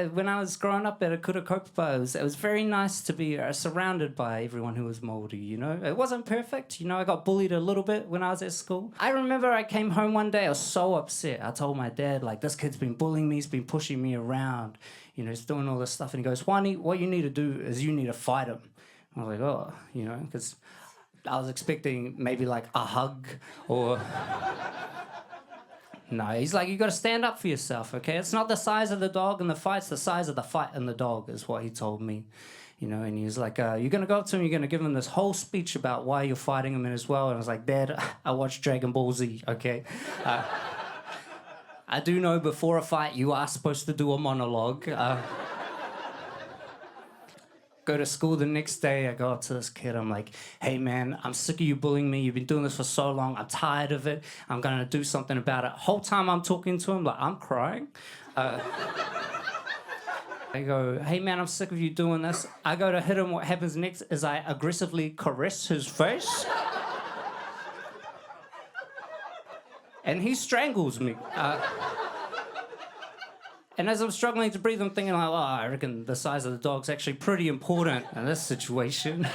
when I was growing up at a Kurakopa, it was very nice to be surrounded by everyone who was Māori, you know? It wasn't perfect, you know, I got bullied a little bit when I was at school. I remember I came home one day, I was so upset. I told my dad, like, this kid's been bullying me, he's been pushing me around, you know, he's doing all this stuff. And he goes, Hoani, what you need to do is you need to fight him. I was like, oh, you know, because I was expecting maybe like a hug or... No, he's like, you got to stand up for yourself, okay? It's not the size of the dog in the fight, it's the size of the fight in the dog, is what he told me. You know, and he was like, you're going to go up to him, you're going to give him this whole speech about why you're fighting him as well. And I was like, Dad, I watched Dragon Ball Z, okay? I do know before a fight you are supposed to do a monologue. Go to school the next day, I go up to this kid, I'm like, hey man, I'm sick of you bullying me, you've been doing this for so long, I'm tired of it, I'm gonna do something about it. Whole time I'm talking to him, like, I'm crying. I go, hey man, I'm sick of you doing this. I go to hit him, what happens next is I aggressively caress his face. And he strangles me. And as I'm struggling to breathe, I'm thinking, like, oh, I reckon the size of the dog's actually pretty important in this situation.